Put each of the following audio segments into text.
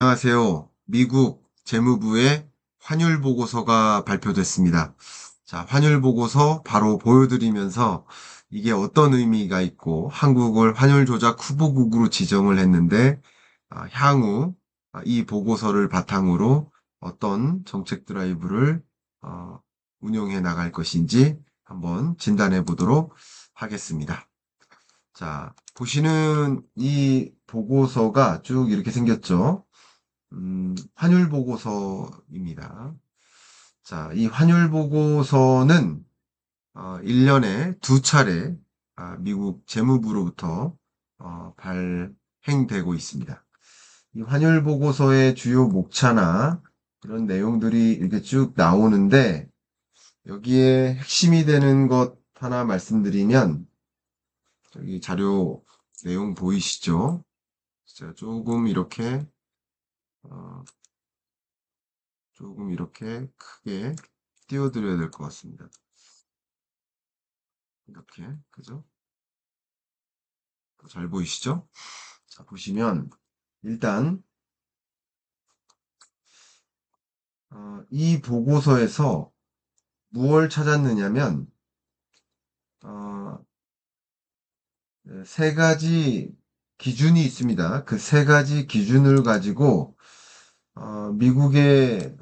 안녕하세요. 미국 재무부의 환율 보고서가 발표됐습니다. 자, 환율 보고서 바로 보여드리면서 이게 어떤 의미가 있고 한국을 환율 조작 후보국으로 지정을 했는데 향후 이 보고서를 바탕으로 어떤 정책 드라이브를 어, 운용해 나갈 것인지 한번 진단해 보도록 하겠습니다. 자, 보시는 이 보고서가 쭉 이렇게 생겼죠. 환율 보고서입니다. 자, 이 환율 보고서는 1년에 두 차례 미국 재무부로부터 발행되고 있습니다. 이 환율 보고서의 주요 목차나 이런 내용들이 이렇게 쭉 나오는데 여기에 핵심이 되는 것 하나 말씀드리면 여기 자료 내용 보이시죠? 제가 어, 조금 이렇게 크게 띄워드려야 될 것 같습니다. 이렇게, 그죠? 잘 보이시죠? 자, 보시면, 일단, 이 보고서에서 무엇을 찾았느냐면, 어, 세 가지 기준이 있습니다. 그 세 가지 기준을 가지고, 미국의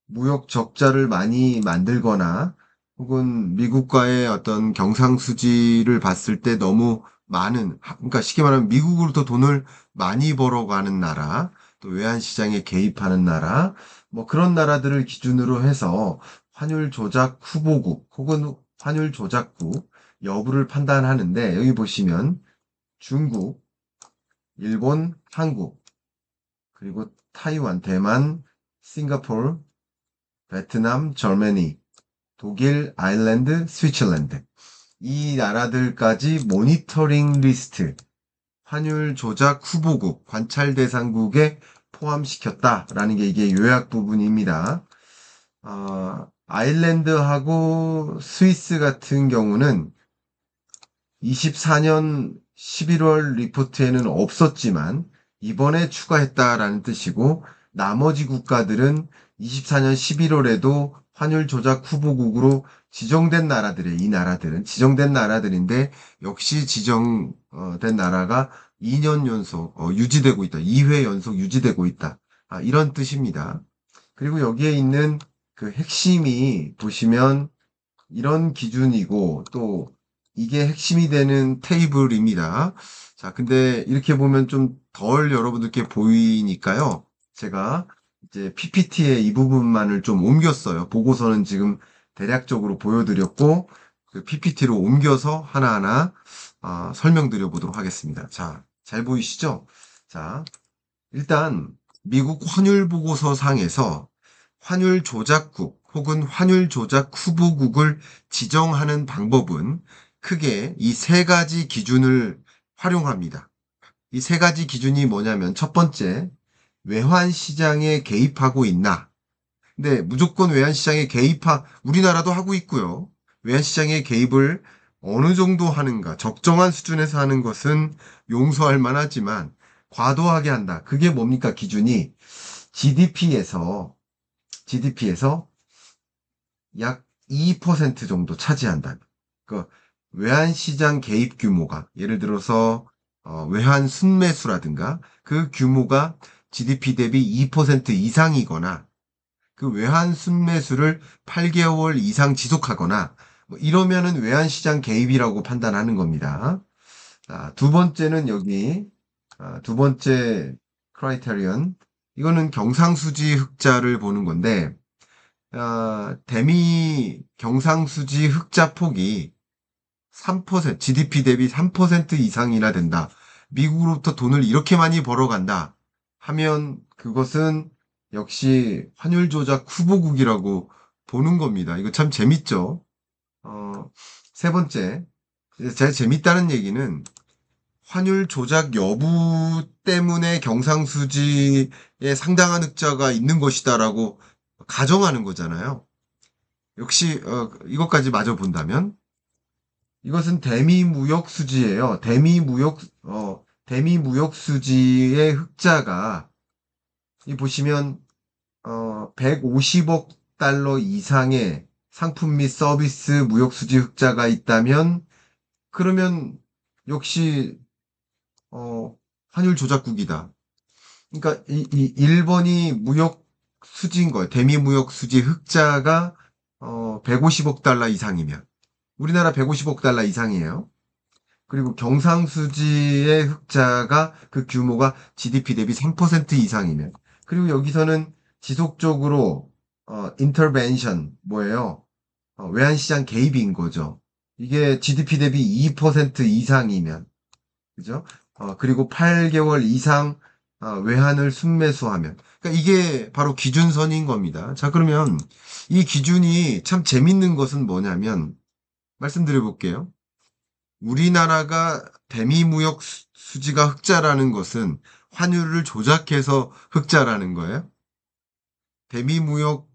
무역 적자를 많이 만들거나 혹은 미국과의 어떤 경상수지를 봤을 때 너무 많은, 그러니까 쉽게 말하면 미국으로부터 돈을 많이 벌어가는 나라, 또 외환시장에 개입하는 나라, 뭐 그런 나라들을 기준으로 해서 환율 조작 후보국 혹은 환율 조작국 여부를 판단하는데 여기 보시면 중국, 일본, 한국, 그리고 타이완, 대만, 싱가포르, 베트남, 저머니, 독일, 아일랜드, 스위tzerland. 이 나라들까지 모니터링 리스트, 환율 조작 후보국, 관찰 대상국에 포함시켰다라는 게 이게 요약 부분입니다. 아일랜드하고 스위스 같은 경우는 24년 11월 리포트에는 없었지만 이번에 추가했다라는 뜻이고 나머지 국가들은 24년 11월에도 환율 조작 후보국으로 지정된 나라들이에요. 이 나라들은 지정된 나라들인데 역시 지정된 나라가 2년 연속 유지되고 있다. 2회 연속 유지되고 있다. 이런 뜻입니다. 그리고 여기에 있는 그 핵심이 보시면 이런 기준이고 또 이게 핵심이 되는 테이블입니다. 자, 근데 이렇게 보면 좀 덜 여러분들께 보이니까요. 제가 이제 PPT에 이 부분만을 좀 옮겼어요. 보고서는 지금 대략적으로 보여드렸고 그 PPT로 옮겨서 하나하나 설명드려 보도록 하겠습니다. 자, 잘 보이시죠? 자, 일단 미국 환율 보고서 상에서 환율 조작국 혹은 환율 조작 후보국을 지정하는 방법은 크게 이 세 가지 기준을 활용합니다. 이 세 가지 기준이 뭐냐면 첫 번째, 외환시장에 개입하고 있나? 근데 무조건 외환시장에 우리나라도 하고 있고요. 외환시장에 개입을 어느 정도 하는가, 적정한 수준에서 하는 것은 용서할 만하지만 과도하게 한다. 그게 뭡니까? 기준이 GDP에서 약 2% 정도 차지한다. 그 외환시장 개입 규모가 예를 들어서 외환 순매수라든가 그 규모가 GDP 대비 2% 이상이거나 그 외환 순매수를 8개월 이상 지속하거나 뭐 이러면은 외환시장 개입이라고 판단하는 겁니다. 두 번째는 여기 두 번째 크라이테리언 이거는 경상수지 흑자를 보는 건데 대미 경상수지 흑자 폭이 3%, GDP 대비 3% 이상이나 된다. 미국으로부터 돈을 이렇게 많이 벌어간다. 하면 그것은 역시 환율 조작 후보국이라고 보는 겁니다. 이거 참 재밌죠? 어, 세 번째. 제가 재밌다는 얘기는 환율 조작 여부 때문에 경상수지에 상당한 흑자가 있는 것이다라고 가정하는 거잖아요. 역시 이것까지 마저 본다면 이것은 대미 무역 수지예요. 대미 무역 수지의 흑자가 이 보시면 150억 달러 이상의 상품 및 서비스 무역 수지 흑자가 있다면 그러면 역시 환율 조작국이다. 그러니까 이 일본이 무역 수지인 거예요. 대미 무역 수지 흑자가 150억 달러 이상이면 우리나라 150억 달러 이상이에요. 그리고 경상수지의 흑자가 그 규모가 GDP 대비 3% 이상이면 그리고 여기서는 지속적으로 intervention 뭐예요? 외환시장 개입인 거죠. 이게 GDP 대비 2% 이상이면 그죠? 그리고 8개월 이상 외환을 순매수하면 그러니까 이게 바로 기준선인 겁니다. 자, 그러면 이 기준이 참 재밌는 것은 뭐냐면 말씀드려 볼게요. 우리나라가 대미무역 수지가 흑자라는 것은 환율을 조작해서 흑자라는 거예요. 대미무역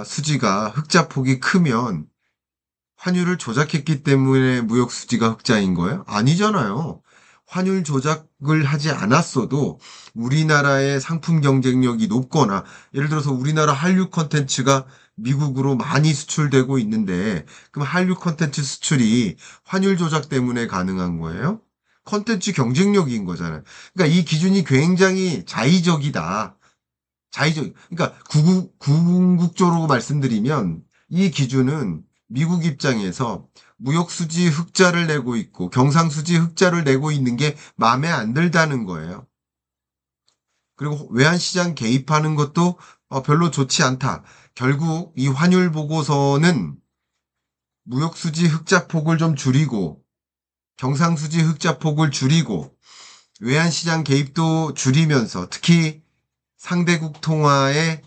수지가 흑자폭이 크면 환율을 조작했기 때문에 무역 수지가 흑자인 거예요? 아니잖아요. 환율 조작을 하지 않았어도 우리나라의 상품 경쟁력이 높거나 예를 들어서 우리나라 한류 콘텐츠가 미국으로 많이 수출되고 있는데 그럼 한류 콘텐츠 수출이 환율 조작 때문에 가능한 거예요? 콘텐츠 경쟁력인 거잖아요. 그러니까 이 기준이 굉장히 자의적이다. 자의적, 그러니까 궁극적으로 말씀드리면 이 기준은 미국 입장에서 무역수지 흑자를 내고 있고 경상수지 흑자를 내고 있는 게 마음에 안 들다는 거예요. 그리고 외환시장 개입하는 것도 별로 좋지 않다. 결국 이 환율 보고서는 무역수지 흑자폭을 좀 줄이고 경상수지 흑자폭을 줄이고 외환시장 개입도 줄이면서 특히 상대국 통화의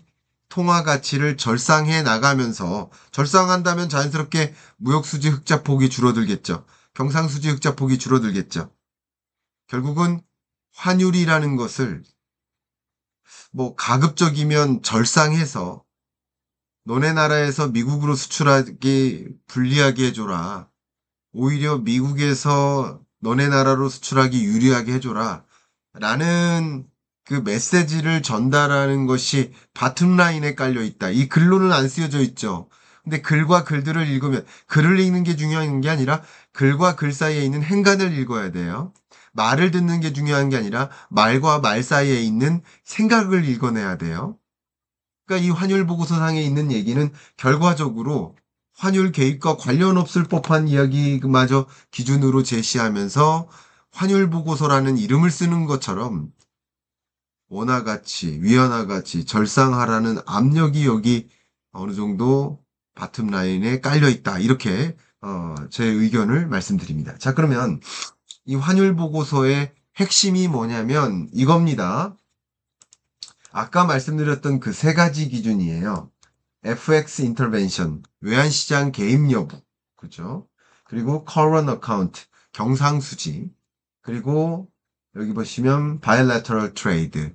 통화 가치를 절상해 나가면서 절상한다면 자연스럽게 무역수지 흑자폭이 줄어들겠죠. 경상수지 흑자폭이 줄어들겠죠. 결국은 환율이라는 것을 뭐 가급적이면 절상해서 너네 나라에서 미국으로 수출하기 불리하게 해줘라. 오히려 미국에서 너네 나라로 수출하기 유리하게 해줘라. 라는 그 메시지를 전달하는 것이 바텀라인에 깔려 있다. 이 글로는 안 쓰여져 있죠. 근데 글과 글들을 읽으면 글을 읽는 게 중요한 게 아니라 글과 글 사이에 있는 행간을 읽어야 돼요. 말을 듣는 게 중요한 게 아니라 말과 말 사이에 있는 생각을 읽어내야 돼요. 그러니까 이 환율 보고서상에 있는 얘기는 결과적으로 환율 개입과 관련 없을 법한 이야기마저 기준으로 제시하면서 환율 보고서라는 이름을 쓰는 것처럼 원화 가치, 위안화 가치, 절상하라는 압력이 여기 어느 정도 바텀 라인에 깔려 있다. 이렇게 제 의견을 말씀드립니다. 자, 그러면 이 환율 보고서의 핵심이 뭐냐면 이겁니다. 아까 말씀드렸던 그 세 가지 기준이에요. FX intervention, 외환시장 개입 여부, 그죠? 그리고 current account, 경상수지, 그리고 여기 보시면 bilateral trade,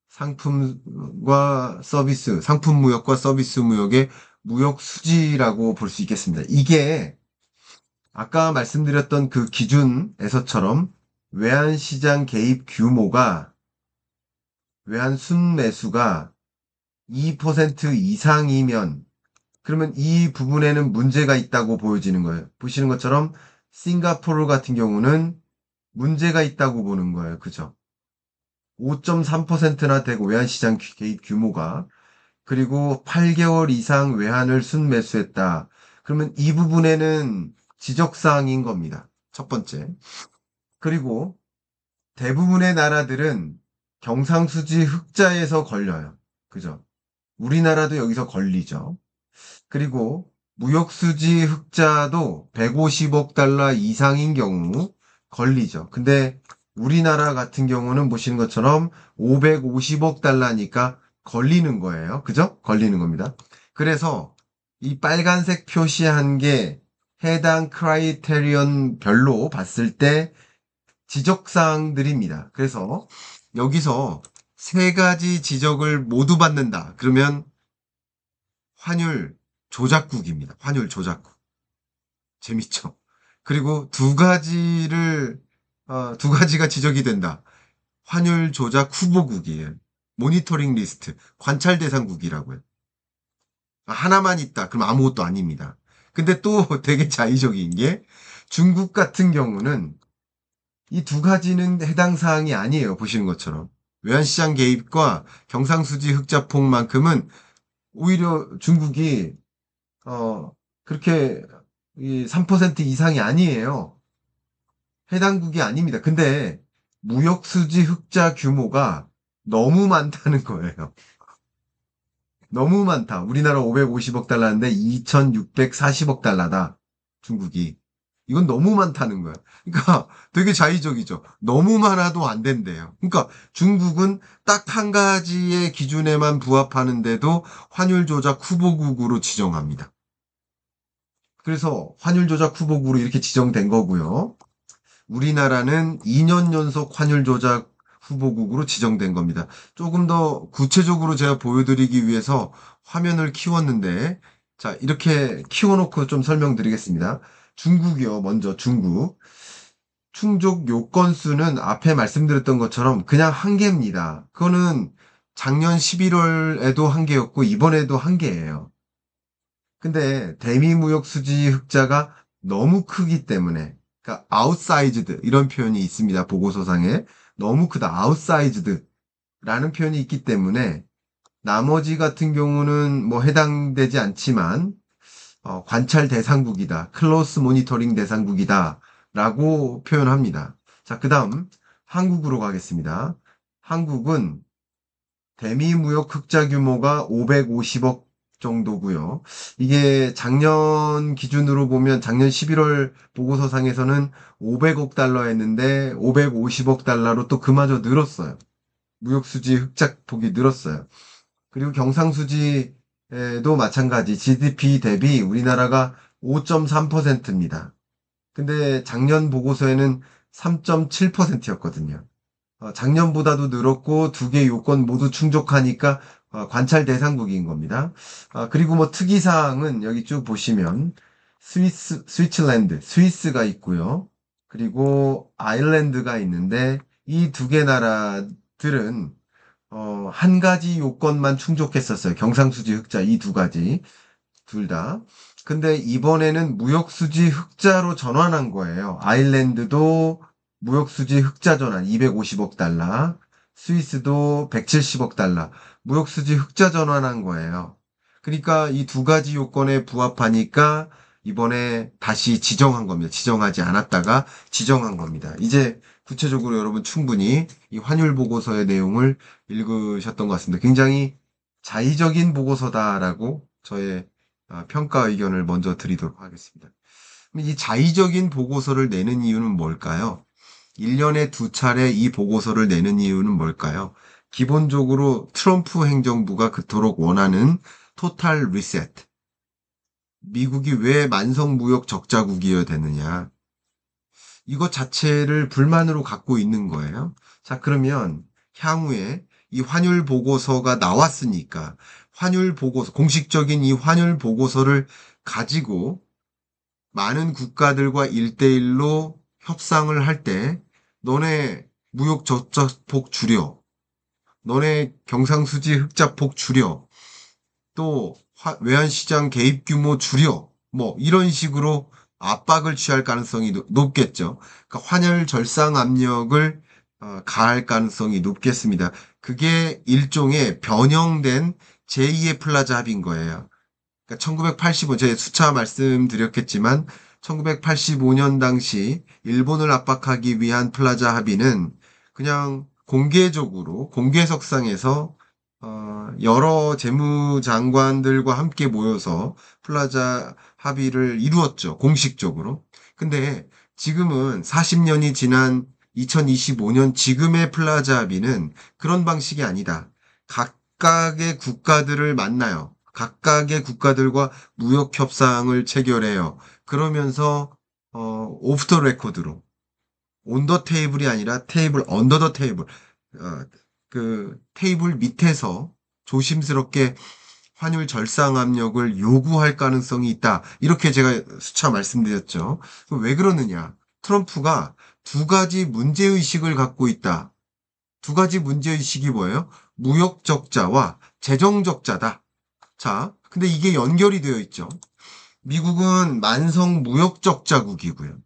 상품과 서비스, 상품 무역과 서비스 무역의 무역 수지라고 볼 수 있겠습니다. 이게 아까 말씀드렸던 그 기준에서처럼 외환시장 개입 규모가 외환 순매수가 2% 이상이면 그러면 이 부분에는 문제가 있다고 보여지는 거예요. 보시는 것처럼 싱가포르 같은 경우는 문제가 있다고 보는 거예요. 그죠? 5.3%나 되고 외환시장 개입 규모가 그리고 8개월 이상 외환을 순매수했다. 그러면 이 부분에는 지적사항인 겁니다. 첫 번째. 그리고 대부분의 나라들은 경상수지 흑자에서 걸려요. 그죠? 우리나라도 여기서 걸리죠. 그리고 무역수지 흑자도 150억 달러 이상인 경우 걸리죠. 근데 우리나라 같은 경우는 보시는 것처럼 550억 달러니까 걸리는 거예요. 그죠? 걸리는 겁니다. 그래서 이 빨간색 표시한 게 해당 크라이테리언 별로 봤을 때 지적사항들입니다. 그래서 여기서 세 가지 지적을 모두 받는다. 그러면 환율 조작국입니다. 환율 조작국. 재밌죠? 그리고 두 가지가 지적이 된다. 환율 조작 후보국이에요. 모니터링 리스트, 관찰 대상국이라고요. 하나만 있다. 그럼 아무것도 아닙니다. 근데 또 되게 자의적인 게 중국 같은 경우는 이 두 가지는 해당 사항이 아니에요. 보시는 것처럼. 외환시장 개입과 경상수지 흑자폭만큼은 오히려 중국이 그렇게 이 3% 이상이 아니에요. 해당국이 아닙니다. 근데 무역수지 흑자 규모가 너무 많다는 거예요. 너무 많다. 우리나라 550억 달러인데 2640억 달러다. 중국이. 이건 너무 많다는 거야. 그러니까 되게 자의적이죠. 너무 많아도 안 된대요. 그러니까 중국은 딱 한 가지의 기준에만 부합하는데도 환율 조작 후보국으로 지정합니다. 그래서 환율 조작 후보국으로 이렇게 지정된 거고요. 우리나라는 2년 연속 환율 조작 후보국으로 지정된 겁니다. 조금 더 구체적으로 제가 보여드리기 위해서 화면을 키웠는데, 자, 이렇게 키워놓고 좀 설명드리겠습니다. 중국이요, 먼저 중국. 충족 요건 수는 앞에 말씀드렸던 것처럼 그냥 한 개입니다. 그거는 작년 11월에도 한 개였고, 이번에도 한 개예요. 근데 대미무역 수지 흑자가 너무 크기 때문에 그러니까 아웃사이즈드 이런 표현이 있습니다. 보고서상에 너무 크다. 아웃사이즈드라는 표현이 있기 때문에 나머지 같은 경우는 뭐 해당되지 않지만 관찰 대상국이다. 클로스 모니터링 대상국이다. 라고 표현합니다. 자, 그다음 한국으로 가겠습니다. 한국은 대미 무역 흑자 규모가 550억 정도고요. 이게 작년 기준으로 보면 작년 11월 보고서상에서는 500억 달러였는데 550억 달러로 또 그마저 늘었어요. 무역 수지 흑자 폭이 늘었어요. 그리고 경상수지에도 마찬가지 GDP 대비 우리나라가 5.3%입니다. 근데 작년 보고서에는 3.7%였거든요. 작년보다도 늘었고 두 개 요건 모두 충족하니까 관찰 대상국인 겁니다. 그리고 뭐 특이사항은 여기 쭉 보시면 스위츠랜드, 스위스가 있고요. 그리고 아일랜드가 있는데 이 두 개 나라들은 한 가지 요건만 충족했었어요. 경상수지 흑자 이 두 가지 둘 다. 근데 이번에는 무역수지 흑자로 전환한 거예요. 아일랜드도 무역수지 흑자 전환 250억 달러, 스위스도 170억 달러, 무역수지 흑자 전환한 거예요. 그러니까 이 두 가지 요건에 부합하니까 이번에 다시 지정한 겁니다. 지정하지 않았다가 지정한 겁니다. 이제 구체적으로 여러분 충분히 이 환율 보고서의 내용을 읽으셨던 것 같습니다. 굉장히 자의적인 보고서다라고 저의 평가 의견을 먼저 드리도록 하겠습니다. 이 자의적인 보고서를 내는 이유는 뭘까요? 1년에 두 차례 이 보고서를 내는 이유는 뭘까요? 기본적으로 트럼프 행정부가 그토록 원하는 토탈 리셋. 미국이 왜 만성무역 적자국이어야 되느냐. 이것 자체를 불만으로 갖고 있는 거예요. 자, 그러면 향후에 이 환율 보고서가 나왔으니까 환율 보고서, 공식적인 이 환율 보고서를 가지고 많은 국가들과 1대1로 협상을 할 때 너네 무역 적자폭 줄여. 너네 경상수지 흑자폭 줄여. 또 외환시장 개입 규모 줄여. 뭐 이런 식으로 압박을 취할 가능성이 높겠죠. 그러니까 환율 절상 압력을 가할 가능성이 높겠습니다. 그게 일종의 변형된 제2의 플라자 합의인 거예요. 그러니까 1985, 제가 수차 말씀드렸겠지만 1985년 당시 일본을 압박하기 위한 플라자 합의는 그냥 공개적으로 공개석상에서 여러 재무장관들과 함께 모여서 플라자 합의를 이루었죠. 공식적으로. 근데 지금은 40년이 지난 2025년 지금의 플라자 합의는 그런 방식이 아니다. 각각의 국가들을 만나요. 각각의 국가들과 무역 협상을 체결해요. 그러면서 오프 더 레코드로 온 더 테이블이 아니라 테이블 언더 더 테이블 그 테이블 밑에서 조심스럽게 환율 절상 압력을 요구할 가능성이 있다. 이렇게 제가 수차 말씀드렸죠. 왜 그러느냐? 트럼프가 두 가지 문제의식을 갖고 있다. 두 가지 문제의식이 뭐예요? 무역 적자와 재정 적자다. 자, 근데 이게 연결이 되어 있죠. 미국은 만성 무역 적자국이고요.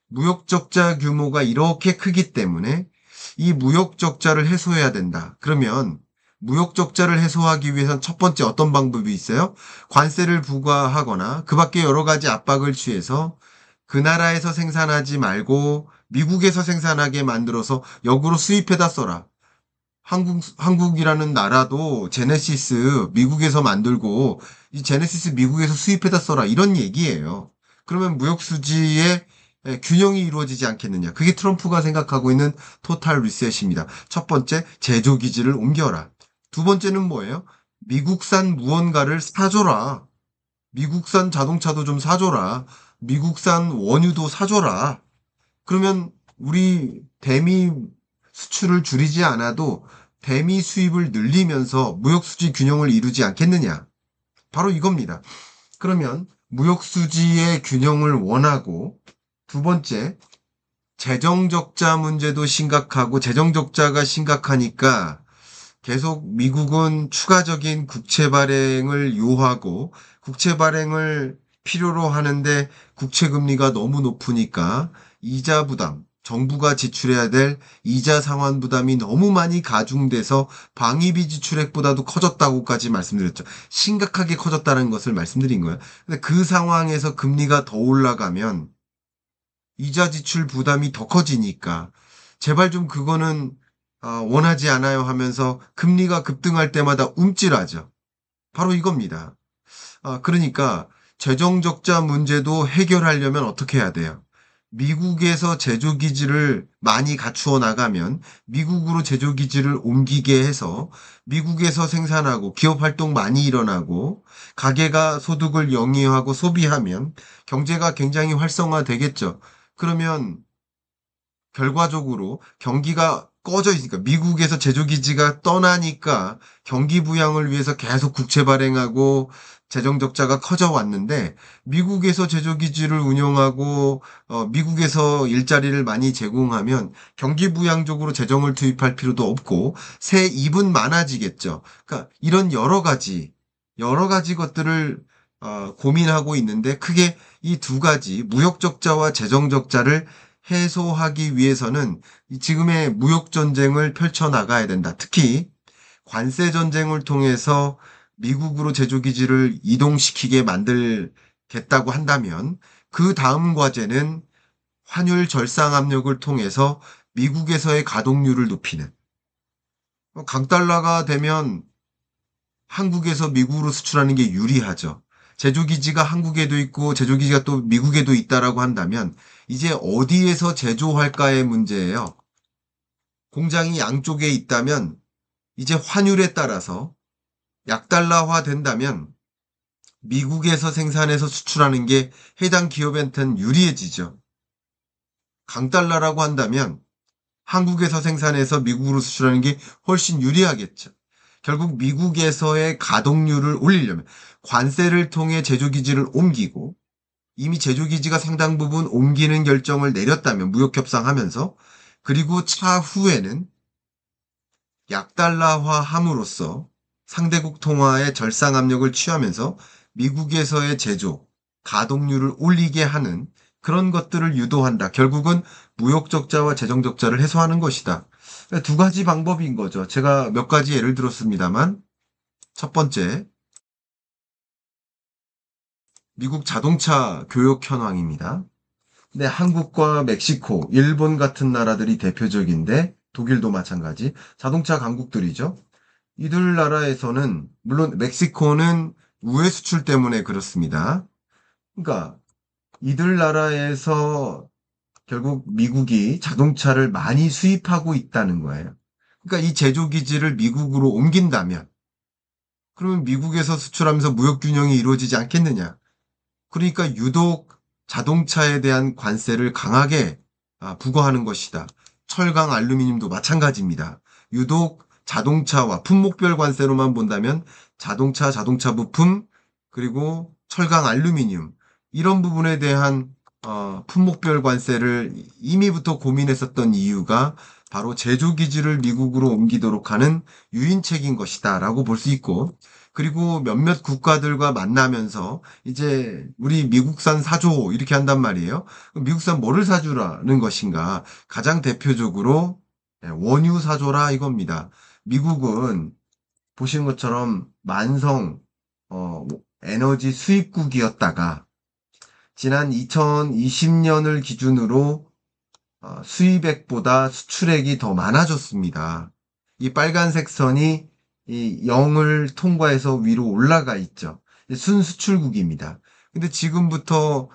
무역 적자 규모가 이렇게 크기 때문에 이 무역 적자를 해소해야 된다. 그러면 무역 적자를 해소하기 위해선 첫 번째 어떤 방법이 있어요? 관세를 부과하거나 그 밖에 여러 가지 압박을 취해서 그 나라에서 생산하지 말고 미국에서 생산하게 만들어서 역으로 수입해다 써라. 한국이라는 나라도 제네시스 미국에서 만들고 이 제네시스 미국에서 수입해다 써라. 이런 얘기예요. 그러면 무역 수지의 균형이 이루어지지 않겠느냐. 그게 트럼프가 생각하고 있는 토탈 리셋입니다. 첫 번째, 제조 기지를 옮겨라. 두 번째는 뭐예요? 미국산 무언가를 사줘라. 미국산 자동차도 좀 사줘라. 미국산 원유도 사줘라. 그러면 우리 대미 수출을 줄이지 않아도 대미 수입을 늘리면서 무역수지 균형을 이루지 않겠느냐. 바로 이겁니다. 그러면 무역수지의 균형을 원하고 두 번째, 재정적자 문제도 심각하고 재정적자가 심각하니까 계속 미국은 추가적인 국채 발행을 요하고 국채 발행을 필요로 하는데 국채 금리가 너무 높으니까 이자 부담, 정부가 지출해야 될 이자 상환 부담이 너무 많이 가중돼서 방위비 지출액보다도 커졌다고까지 말씀드렸죠. 심각하게 커졌다는 것을 말씀드린 거예요. 근데 그 상황에서 금리가 더 올라가면 이자 지출 부담이 더 커지니까 제발 좀 그거는 원하지 않아요 하면서 금리가 급등할 때마다 움찔하죠. 바로 이겁니다. 그러니까 재정 적자 문제도 해결하려면 어떻게 해야 돼요? 미국에서 제조기지를 많이 갖추어 나가면 미국으로 제조기지를 옮기게 해서 미국에서 생산하고 기업 활동 많이 일어나고 가계가 소득을 영위하고 소비하면 경제가 굉장히 활성화되겠죠. 그러면 결과적으로 경기가 꺼져 있으니까 미국에서 제조기지가 떠나니까 경기 부양을 위해서 계속 국채 발행하고 재정 적자가 커져 왔는데 미국에서 제조기지를 운영하고 미국에서 일자리를 많이 제공하면 경기 부양적으로 재정을 투입할 필요도 없고 새 입은 많아지겠죠. 그러니까 이런 여러 가지 것들을 고민하고 있는데 크게 이 두 가지 무역 적자와 재정 적자를 해소하기 위해서는 지금의 무역 전쟁을 펼쳐 나가야 된다. 특히 관세 전쟁을 통해서 미국으로 제조기지를 이동시키게 만들겠다고 한다면 그 다음 과제는 환율 절상 압력을 통해서 미국에서의 가동률을 높이는. 강달러가 되면 한국에서 미국으로 수출하는 게 유리하죠. 제조기지가 한국에도 있고 제조기지가 또 미국에도 있다라고 한다면 이제 어디에서 제조할까의 문제예요. 공장이 양쪽에 있다면 이제 환율에 따라서 약달러화 된다면 미국에서 생산해서 수출하는 게 해당 기업한테는 유리해지죠. 강달러라고 한다면 한국에서 생산해서 미국으로 수출하는 게 훨씬 유리하겠죠. 결국 미국에서의 가동률을 올리려면 관세를 통해 제조기지를 옮기고 이미 제조기지가 상당 부분 옮기는 결정을 내렸다면 무역협상하면서 그리고 차후에는 약달러화 함으로써 상대국 통화의 절상 압력을 취하면서 미국에서의 제조, 가동률을 올리게 하는 그런 것들을 유도한다. 결국은 무역 적자와 재정 적자를 해소하는 것이다. 두 가지 방법인 거죠. 제가 몇 가지 예를 들었습니다만 첫 번째, 미국 자동차 교역 현황입니다. 근데 한국과 멕시코, 일본 같은 나라들이 대표적인데 독일도 마찬가지 자동차 강국들이죠. 이들 나라에서는 물론 멕시코는 우회 수출 때문에 그렇습니다. 그러니까 이들 나라에서 결국 미국이 자동차를 많이 수입하고 있다는 거예요. 그러니까 이 제조 기지를 미국으로 옮긴다면 그러면 미국에서 수출하면서 무역 균형이 이루어지지 않겠느냐. 그러니까 유독 자동차에 대한 관세를 강하게 부과하는 것이다. 철강, 알루미늄도 마찬가지입니다. 유독 자동차와 품목별 관세로만 본다면 자동차 부품, 그리고 철강, 알루미늄 이런 부분에 대한 품목별 관세를 이미부터 고민했었던 이유가 바로 제조기지를 미국으로 옮기도록 하는 유인책인 것이다 라고 볼 수 있고, 그리고 몇몇 국가들과 만나면서 이제 우리 미국산 사줘 이렇게 한단 말이에요. 미국산 뭐를 사주라는 것인가? 가장 대표적으로 원유 사줘라 이겁니다. 미국은 보시는 것처럼 만성 에너지 수입국이었다가 지난 2020년을 기준으로 수입액보다 수출액이 더 많아졌습니다. 이 빨간색 선이 이 0을 통과해서 위로 올라가 있죠. 순수출국입니다. 근데 지금부터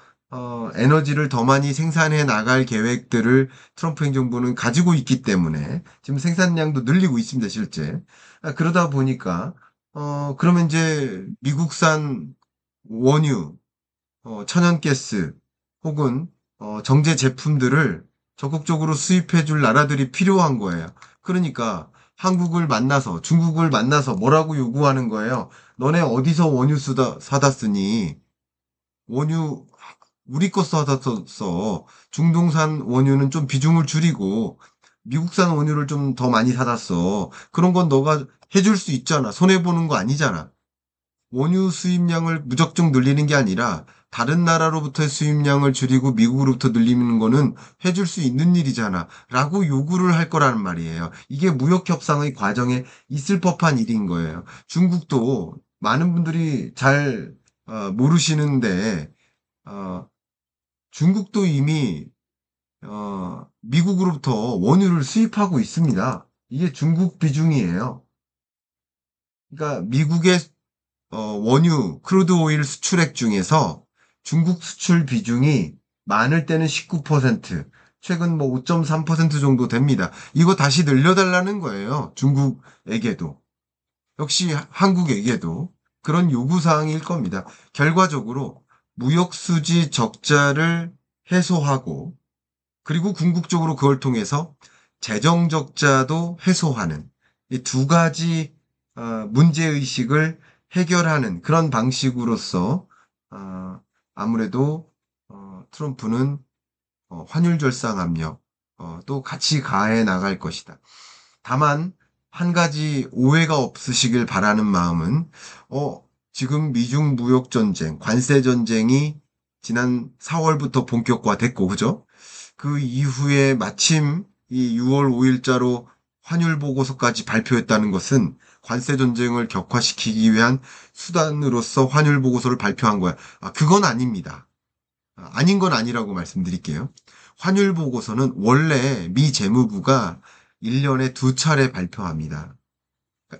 에너지를 더 많이 생산해 나갈 계획들을 트럼프 행정부는 가지고 있기 때문에 지금 생산량도 늘리고 있습니다, 실제. 그러다 보니까 그러면 이제 미국산 원유, 천연가스 혹은 정제 제품들을 적극적으로 수입해 줄 나라들이 필요한 거예요. 그러니까 한국을 만나서 중국을 만나서 뭐라고 요구하는 거예요. 너네 어디서 원유 사다 쓰니? 원유 우리 거 사다 써. 중동산 원유는 좀 비중을 줄이고 미국산 원유를 좀 더 많이 사다 써. 그런 건 너가 해줄 수 있잖아. 손해보는 거 아니잖아. 원유 수입량을 무작정 늘리는 게 아니라 다른 나라로부터의 수입량을 줄이고 미국으로부터 늘리는 거는 해줄 수 있는 일이잖아. 라고 요구를 할 거라는 말이에요. 이게 무역협상의 과정에 있을 법한 일인 거예요. 중국도 많은 분들이 잘 모르시는데 어, 중국도 이미 미국으로부터 원유를 수입하고 있습니다. 이게 중국 비중이에요. 그러니까 미국의 원유, 크루드 오일 수출액 중에서 중국 수출 비중이 많을 때는 19%, 최근 뭐 5.3% 정도 됩니다. 이거 다시 늘려달라는 거예요. 중국에게도. 역시 한국에게도 그런 요구사항일 겁니다. 결과적으로 무역수지 적자를 해소하고 그리고 궁극적으로 그걸 통해서 재정 적자도 해소하는 이 두 가지 문제의식을 해결하는 그런 방식으로서 아무래도 트럼프는 환율 절상 압력 또 같이 가해 나갈 것이다. 다만 한 가지 오해가 없으시길 바라는 마음은 지금 미중 무역 전쟁, 관세 전쟁이 지난 4월부터 본격화됐고 그죠? 그 이후에 마침 이 6월 5일자로 환율 보고서까지 발표했다는 것은 관세 전쟁을 격화시키기 위한 수단으로서 환율 보고서를 발표한 거야. 그건 아닙니다. 아닌 건 아니라고 말씀드릴게요. 환율 보고서는 원래 미 재무부가 1년에 두 차례 발표합니다.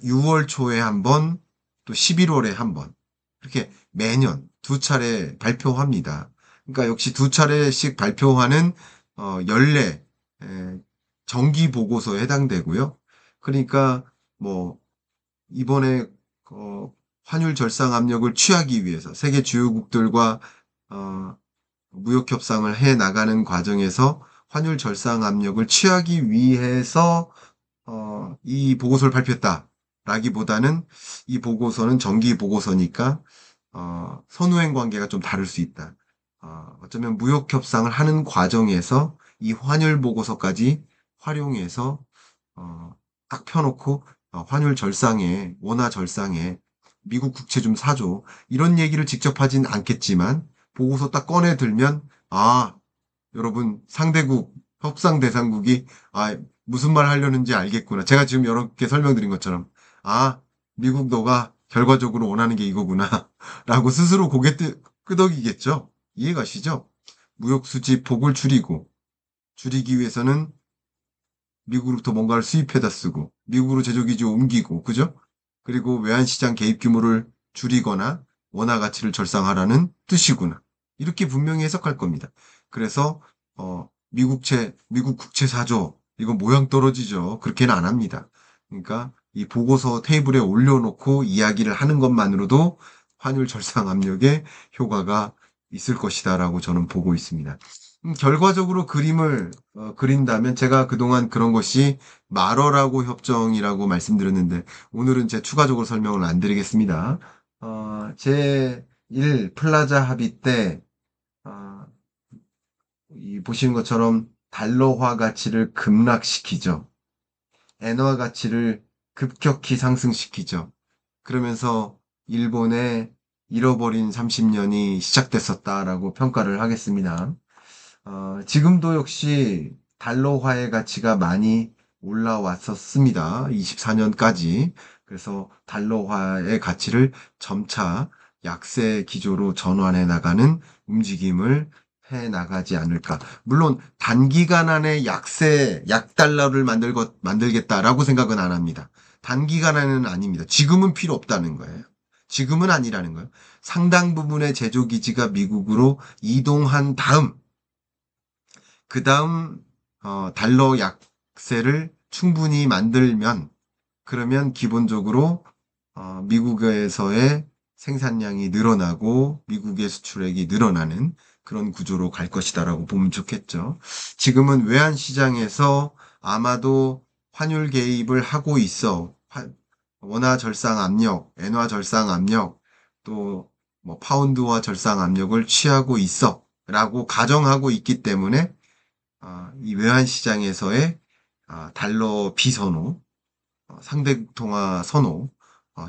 6월 초에 한 번, 또 11월에 한 번. 이렇게 매년 두 차례 발표합니다. 그러니까 역시 두 차례씩 발표하는 연례 정기 보고서에 해당되고요. 그러니까 뭐 이번에 환율 절상 압력을 취하기 위해서 세계 주요국들과 무역 협상을 해 나가는 과정에서 환율 절상 압력을 취하기 위해서 이 보고서를 발표했다라기보다는 이 보고서는 정기 보고서니까 선후행 관계가 좀 다를 수 있다. 어쩌면 무역 협상을 하는 과정에서 이 환율 보고서까지 활용해서 딱 펴놓고 환율 절상에 원화 절상에 미국 국채 좀 사줘 이런 얘기를 직접 하진 않겠지만 보고서 딱 꺼내 들면 여러분 상대국 협상 대상국이 무슨 말 하려는지 알겠구나. 제가 지금 여러 개 설명드린 것처럼 미국 너가 결과적으로 원하는 게 이거구나 라고 스스로 고개 끄덕이겠죠. 이해가시죠? 무역 수지 폭을 줄이기 위해서는 미국으로부터 뭔가를 수입해다 쓰고 미국으로 제조기지 옮기고 그죠? 그리고 외환시장 개입 규모를 줄이거나 원화 가치를 절상하라는 뜻이구나. 이렇게 분명히 해석할 겁니다. 그래서 미국 국채 사줘. 이거 모양 떨어지죠. 그렇게는 안 합니다. 그러니까 이 보고서 테이블에 올려놓고 이야기를 하는 것만으로도 환율 절상 압력에 효과가 있을 것이다라고 저는 보고 있습니다. 결과적으로 그림을 그린다면 제가 그동안 그런 것이 말어라고 협정이라고 말씀드렸는데 오늘은 제 추가적으로 설명을 안 드리겠습니다. 제 1 플라자 합의 때 보시는 것처럼 달러화 가치를 급락시키죠. 엔화 가치를 급격히 상승시키죠. 그러면서 일본의 잃어버린 30년이 시작됐었다라고 평가를 하겠습니다. 지금도 역시 달러화의 가치가 많이 올라왔었습니다. 24년까지. 그래서 달러화의 가치를 점차 약세 기조로 전환해 나가는 움직임을 해 나가지 않을까. 물론 단기간 안에 약달러를 만들겠다라고 생각은 안 합니다. 단기간에는 아닙니다. 지금은 필요 없다는 거예요. 지금은 아니라는 거예요. 상당 부분의 제조 기지가 미국으로 이동한 다음, 그 다음 달러 약세를 충분히 만들면, 그러면 기본적으로 미국에서의 생산량이 늘어나고 미국의 수출액이 늘어나는 그런 구조로 갈 것이다라고 보면 좋겠죠. 지금은 외환 시장에서 아마도 환율 개입을 하고 있어. 원화 절상 압력, 엔화 절상 압력, 또 뭐 파운드화 절상 압력을 취하고 있어. 라고 가정하고 있기 때문에 이 외환 시장에서의 달러 비선호, 상대국 통화 선호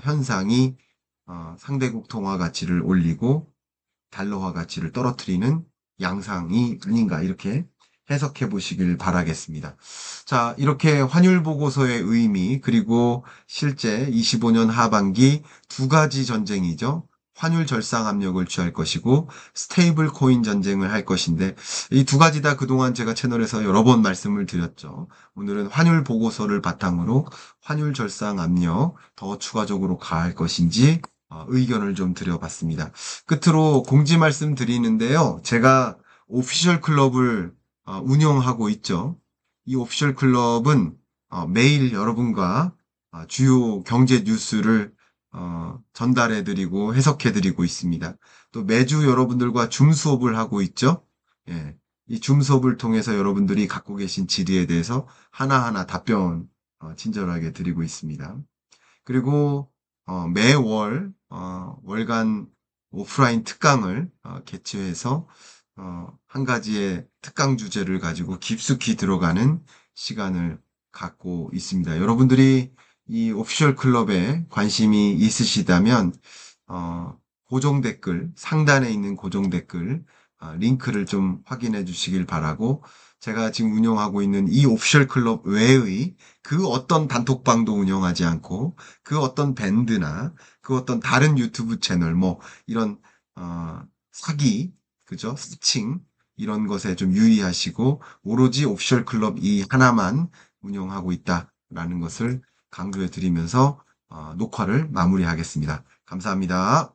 현상이 상대국 통화 가치를 올리고 달러화 가치를 떨어뜨리는 양상이 아닌가 이렇게 해석해 보시길 바라겠습니다. 자, 이렇게 환율 보고서의 의미 그리고 실제 25년 하반기 두 가지 전쟁이죠. 환율 절상 압력을 취할 것이고 스테이블 코인 전쟁을 할 것인데 이 두 가지 다 그동안 제가 채널에서 여러 번 말씀을 드렸죠. 오늘은 환율 보고서를 바탕으로 환율 절상 압력 더 추가적으로 가할 것인지 의견을 좀 드려봤습니다. 끝으로 공지 말씀 드리는데요. 제가 오피셜 클럽을 운영하고 있죠. 이 오피셜 클럽은 매일 여러분과 주요 경제 뉴스를 전달해드리고 해석해드리고 있습니다. 또 매주 여러분들과 줌 수업을 하고 있죠. 예, 이 줌 수업을 통해서 여러분들이 갖고 계신 질의에 대해서 하나하나 답변 친절하게 드리고 있습니다. 그리고 매월 월간 오프라인 특강을 개최해서 한 가지의 특강 주제를 가지고 깊숙이 들어가는 시간을 갖고 있습니다. 여러분들이 이 오피셜 클럽에 관심이 있으시다면 고정 댓글, 상단에 있는 고정 댓글 링크를 좀 확인해 주시길 바라고 제가 지금 운영하고 있는 이 오피셜 클럽 외의 그 어떤 단톡방도 운영하지 않고 그 어떤 밴드나 그 어떤 다른 유튜브 채널 뭐 이런 사기 그죠? 스칭 이런 것에 좀 유의하시고 오로지 오피셜 클럽 이 하나만 운영하고 있다라는 것을 강조해 드리면서 녹화를 마무리하겠습니다. 감사합니다.